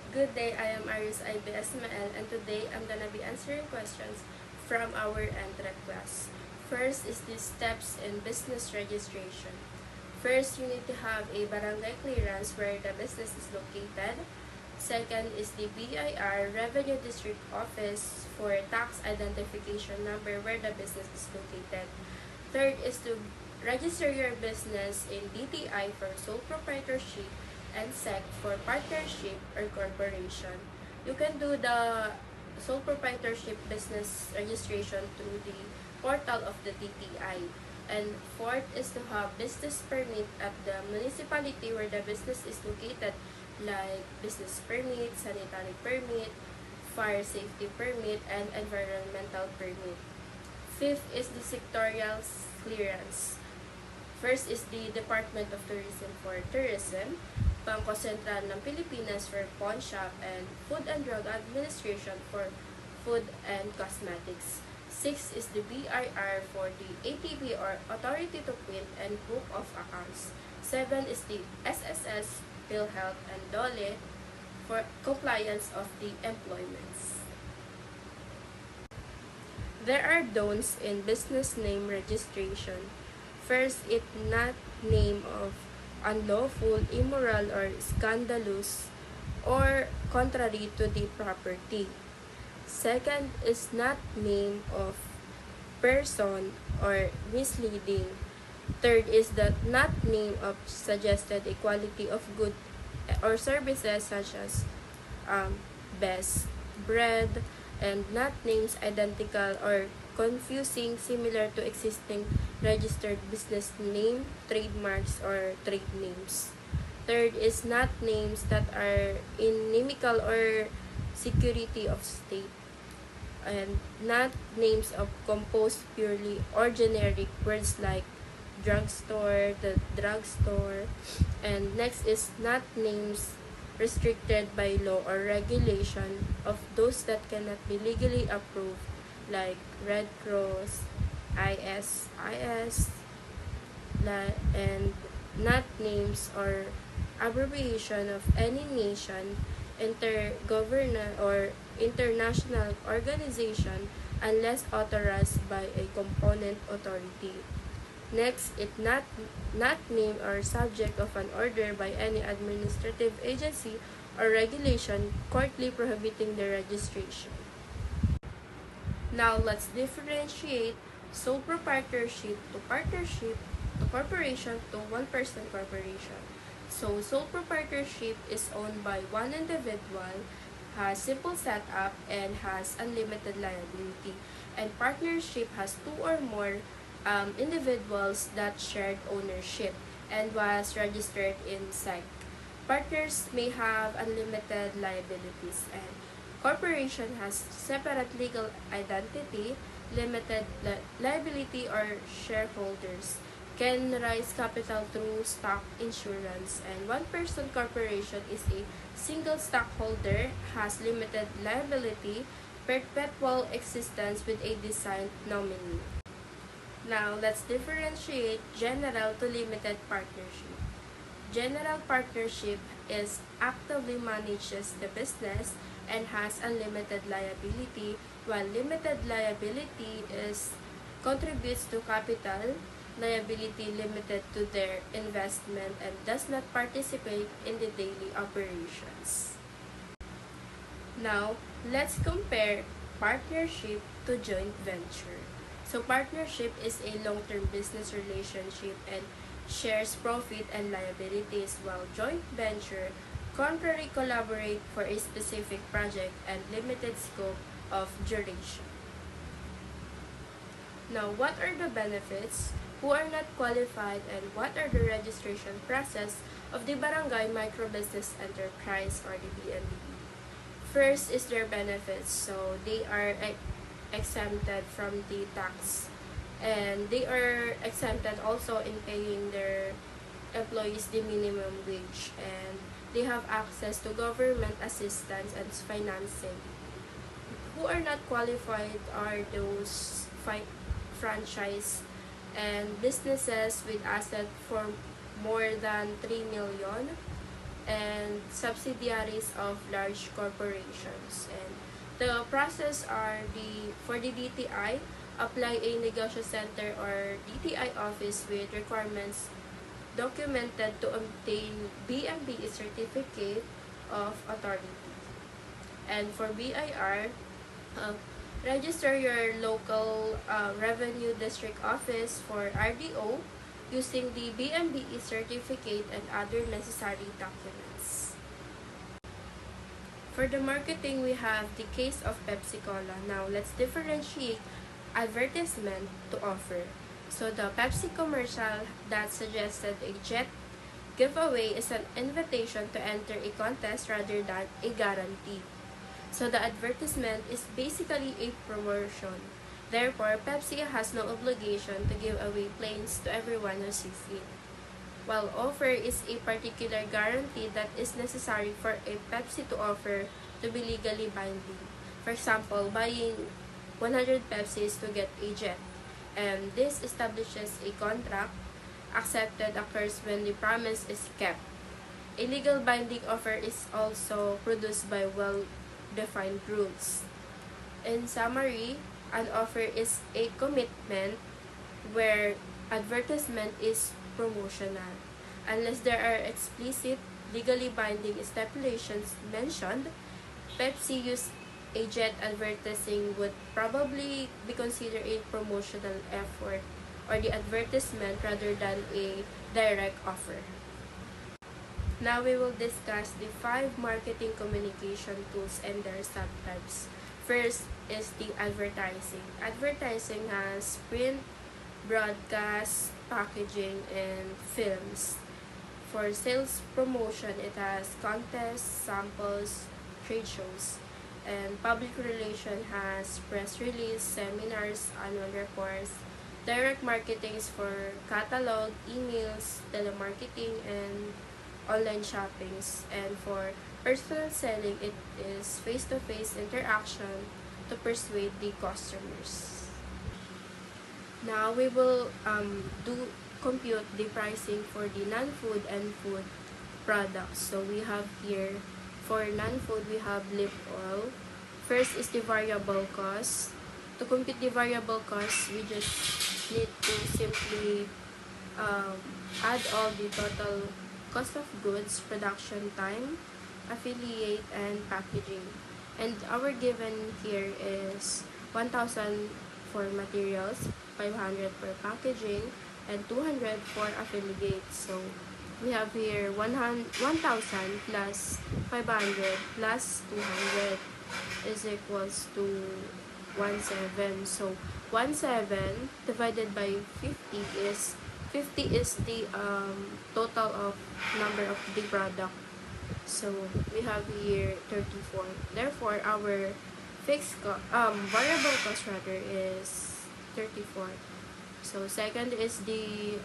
Good day, I am Aris IB ESMAEL, and today I'm gonna be answering questions from our Entre class. First is the steps in business registration. First, you need to have a barangay clearance where the business is located. Second is the BIR, Revenue District Office, for tax identification number where the business is located. Third is to register your business in DTI for sole proprietorship and SEC for partnership or corporation. You can do the sole proprietorship business registration through the portal of the DTI. And fourth is to have business permit at the municipality where the business is located, like business permit, sanitary permit, fire safety permit, and environmental permit. Fifth is the sectorial clearance. First is the Department of Tourism for Tourism, Bangko Sentral ng Pilipinas for Pawn Shop, and Food and Drug Administration for Food and Cosmetics. Sixth is the BIR for the ATB or Authority to Print and Book of Accounts. Seven is the SSS, PhilHealth, and DOLE for compliance of the employments. There are don'ts in business name registration. First, it not name of unlawful, immoral, or scandalous, or contrary to the property. Second is not name of person or misleading. Third is that not name of suggested equality of good or services such as best bread, and not names identical or confusing similar to existing registered business name, trademarks, or trade names. Third is not names that are inimical or security of state, and not names of composed purely or generic words like drugstore, the drugstore. And next is not names restricted by law or regulation of those that cannot be legally approved, like Red Cross, ISIS, and not names or abbreviation of any nation, intergovernmental or international organization unless authorized by a component authority. Next, it not name or subject of an order by any administrative agency or regulation courtly prohibiting the registration. Now, let's differentiate sole proprietorship to partnership to corporation to one-person corporation. So, sole proprietorship is owned by one individual, has simple setup, and has unlimited liability. And partnership has two or more individuals that shared ownership and was registered in SEC. Partners may have unlimited liabilities, and corporation has separate legal identity, limited liability, or shareholders can raise capital through stock insurance, and one-person corporation is a single stockholder, has limited liability, perpetual existence with a designated nominee. Now, let's differentiate general to limited partnership. General partnership is actively manages the business and has unlimited liability, while limited liability is contributes to capital liability limited to their investment and does not participate in the daily operations. Now, let's compare partnership to joint venture. So partnership is a long-term business relationship and shares profit and liabilities, while joint venture contrary collaborate for a specific project and limited scope of duration. Now, what are the benefits? Who are not qualified, and what are the registration process of the Barangay Microbusiness Enterprise or the BMBE? First is their benefits. So they are exempted from the tax, and they are exempted also in paying their employees the minimum wage, and they have access to government assistance and financing. Who are not qualified are those franchise and businesses with asset for more than 3 million, and subsidiaries of large corporations. And the process are for the DTI, apply a negotiation center or DTI office with requirements documented to obtain BMB certificate of authority. And for BIR, uh, register your local revenue district office for RDO using the BMBE certificate and other necessary documents. For the marketing, we have the case of Pepsi Cola. Now, let's differentiate advertisement to offer. So, the Pepsi commercial that suggested a jet giveaway is an invitation to enter a contest rather than a guarantee. So, the advertisement is basically a promotion. Therefore, Pepsi has no obligation to give away planes to everyone who sees it. While offer is a particular guarantee that is necessary for a Pepsi to offer to be legally binding. For example, buying 100 Pepsis to get a jet. And this establishes a contract accepted occurs when the promise is kept. A legal binding offer is also produced by well-defined rules. In summary, an offer is a commitment where advertisement is promotional. Unless there are explicit legally binding stipulations mentioned, Pepsi use a jet advertising would probably be considered a promotional effort or the advertisement rather than a direct offer. Now we will discuss the 5 marketing communication tools and their subtypes. First is the advertising. Advertising has print, broadcast, packaging, and films. For sales promotion, it has contests, samples, trade shows. And public relation has press release, seminars, annual reports. Direct marketing is for catalog, emails, telemarketing, and online shoppings. And for personal selling, it is face-to-face interaction to persuade the customers. Now we will compute the pricing for the non-food and food products. So we have here, for non-food, we have lip oil. First is the variable cost. To compute the variable cost, we just need to simply add all the total cost of goods, production time, affiliate, and packaging. And our given here is 1,000 for materials, 500 for packaging, and 200 for affiliates. So we have here 1,000 plus 500 plus 200 is equals to 17. So 17 divided by 50 is the total of number of the product. So we have here 34. Therefore, our variable cost rather is 34. So second is the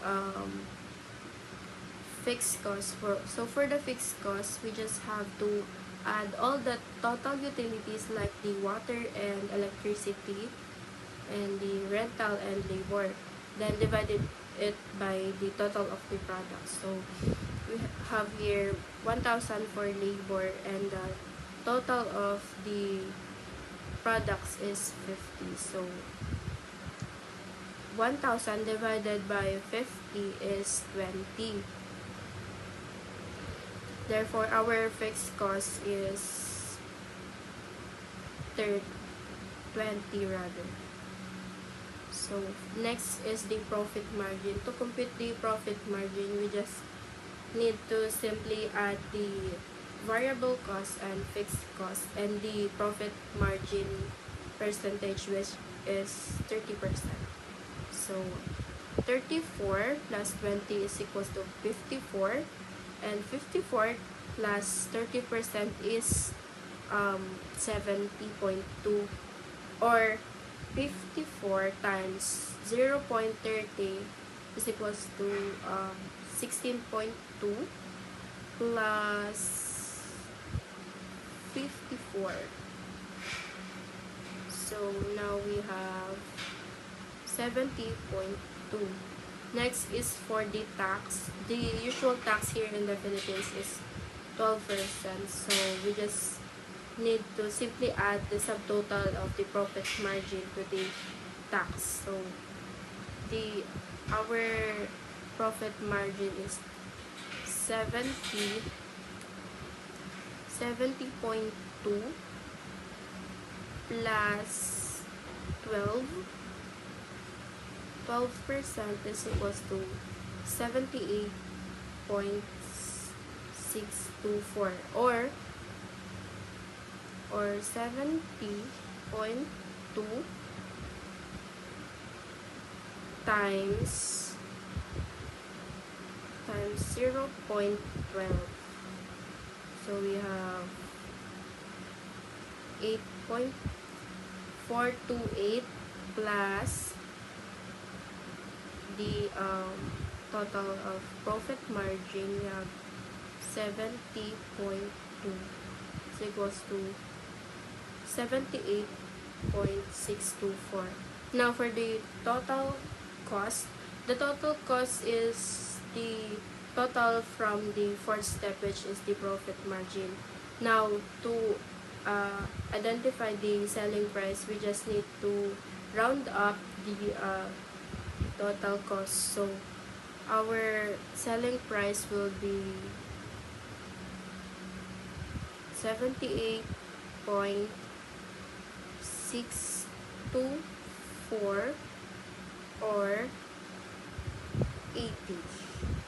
fixed cost. For the fixed cost, we just have to add all the total utilities like the water and electricity and the rental and labor, then divided it by the total of the product. So we have here 1,000 for labor and the total of the products is 50. So 1,000 divided by 50 is 20. Therefore, our fixed cost is 20 rather. So next is the profit margin. To compute the profit margin, we just need to simply add the variable cost and fixed cost and the profit margin percentage, which is 30%. So 34 plus 20 is equals to 54, and 54 plus 30% is 70.2, or 54 times 0.30 is equals to 16.2 plus 54. So now we have 70.2. Next is for the tax. The usual tax here in the Philippines is 12%. So we just need to simply add the subtotal of the profit margin to the tax. So the our profit margin is 70.2 plus 12% is equals to 78.624, or 70.2 times 0.12. So we have 8.428 plus the total of profit margin. We have 70.2 is equals to 78.624. Now for the total cost, the total cost is the total from the fourth step, which is the profit margin. Now to identify the selling price, we just need to round up the total cost. So our selling price will be 78.624 or 80.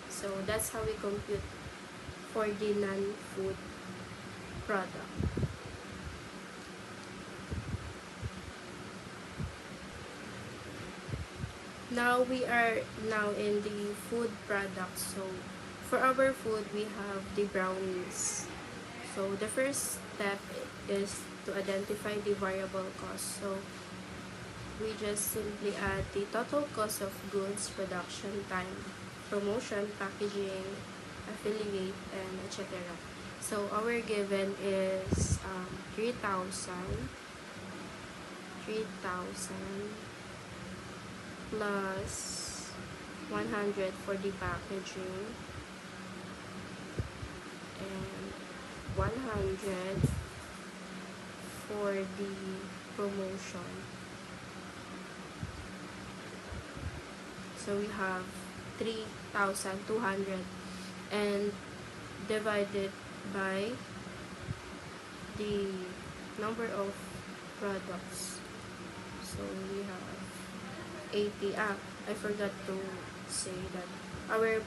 So that's how we compute for the non-food product. Now we are in the food product. So for our food, we have the brownies. So the first step is to identify the variable cost. So we just simply add the total cost of goods, production time, promotion, packaging, affiliate, and etc. So our given is 3,000 plus 100 for the packaging and 100 for the promotion. So we have 3,200 and divided by the number of products. So we have 80. I forgot to say that our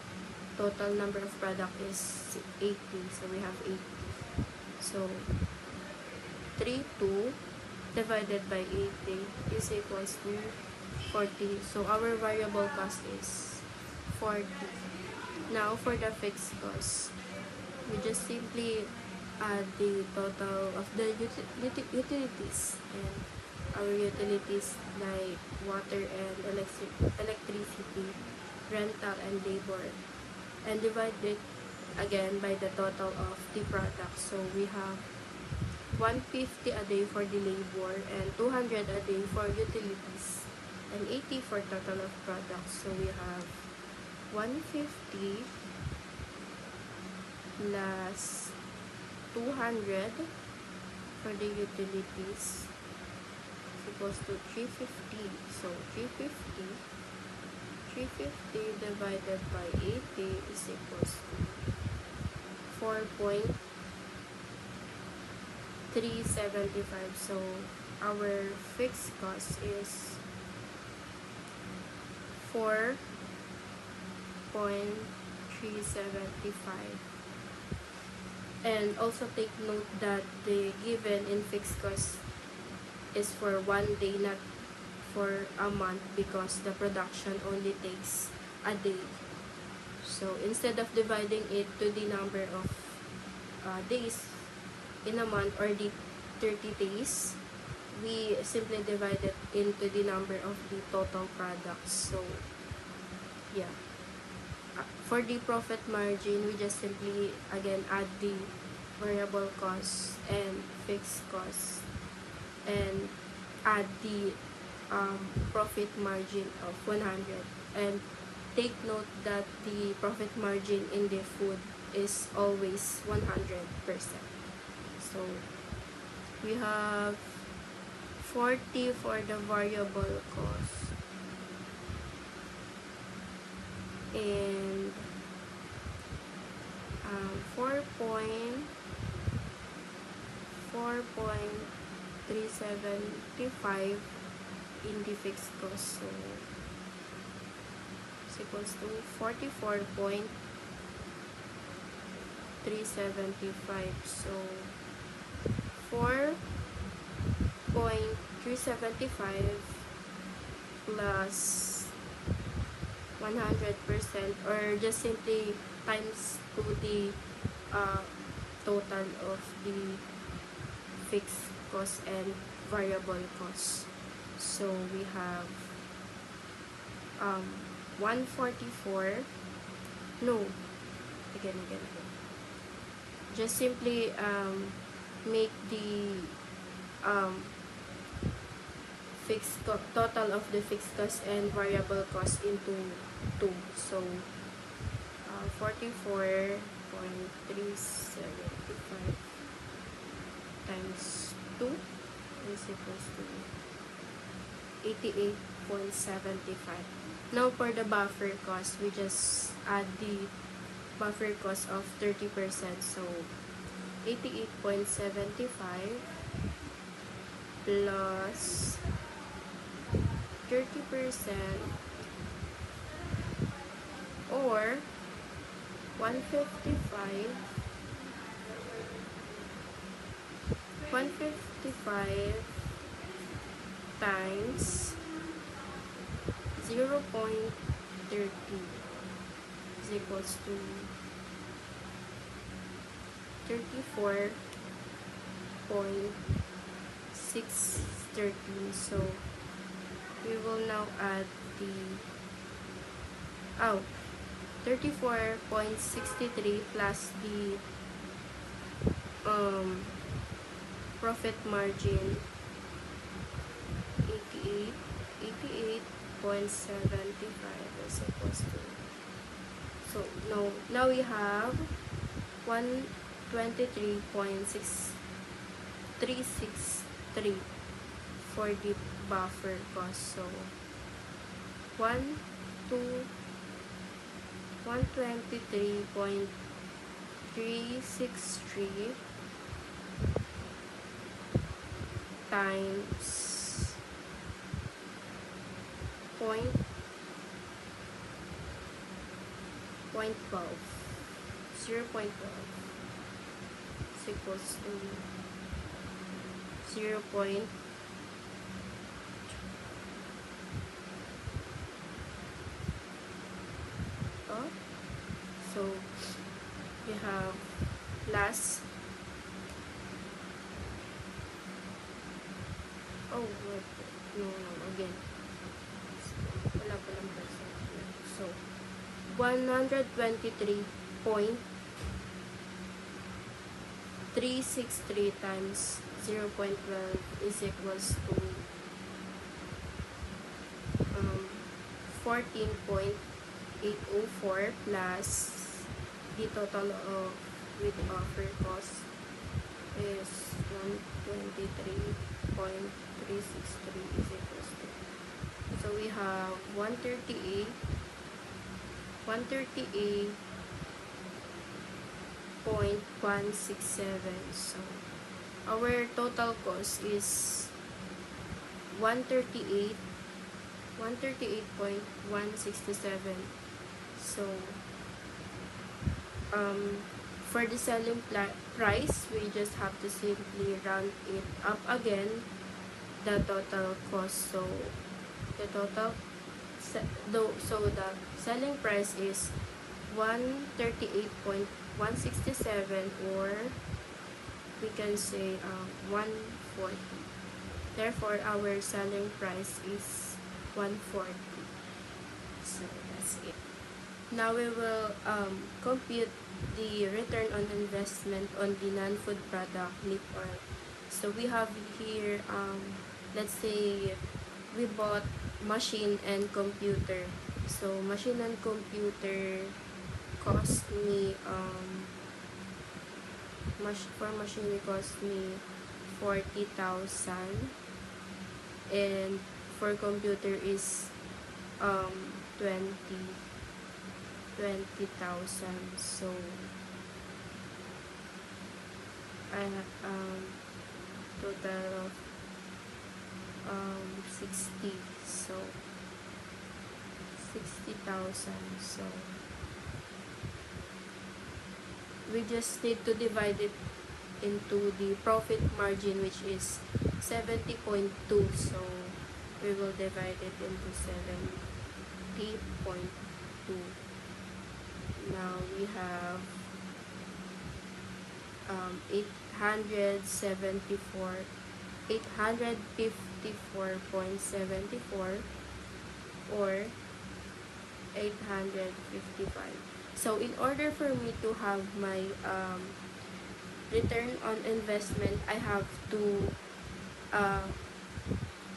total number of product is 80. So we have 80. So 32 divided by 80 is equals to 40. So our variable cost is 40. Now for the fixed cost, we just simply add the total of the utilities, and our utilities like water and electricity, rental and labor, and divide it again by the total of the product. So we have 150 a day for the labor and 200 a day for utilities and 80 for total of products. So we have 150 plus 200 for the utilities equals to 350. So 350 divided by 80 is equals to 4.375. So our fixed cost is 4.375. And also take note that the given in fixed cost is for 1 day, not for a month, because the production only takes a day. So instead of dividing it to the number of days in a month or the 30 days, we simply divide it into the number of the total products. So yeah, for the profit margin, we just simply again add the variable cost and fixed cost and add the profit margin of 100. And take note that the profit margin in the food is always 100%. So we have 40 for the variable cost, and 4.375 in the fixed cost. So is equals to 44.375. So 4.375 plus 100%, or just simply times to the total of the fixed cost and variable cost. So we have 144, no, again, just simply make the total of the fixed cost and variable cost into 2. So 44.375 times 2 is equals to 88.75. Now for the buffer cost, we just add the buffer cost of 30%. So 88.75 plus 30%, or 155 times 0.30 is equals to 34.613. So we will now add the 34.63 plus the profit margin 88.75 is equals to, so now we have 123.6363 for the buffer cost. So 123.363 times 0.12 0.12 is equals to 0. So we have last, again, wala palang percent. So 123.363 times 0.12 is equals to 14.804 plus the total of with buffer cost is 123.363 is equals to, so we have 138.167. So our total cost is 138.167. So for the selling price, we just have to simply round it up again, the total cost. So the selling price is 138.167, or we can say 140. Therefore our selling price is 140. So that's it. Now we will compute the return on investment on the non-food product lip oil. So we have here, let's say we bought machine and computer. So machine and computer cost me for machine it cost me 40,000, and for computer is um 20,000. So I have total of 60, so 60,000. So we just need to divide it into the profit margin, which is 70.2. So we will divide it into 70.2. Now we have 854.74 or 855. So in order for me to have my return on investment, I have to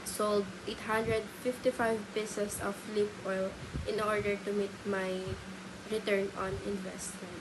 sold 855 pieces of lip oil in order to meet my return on investment.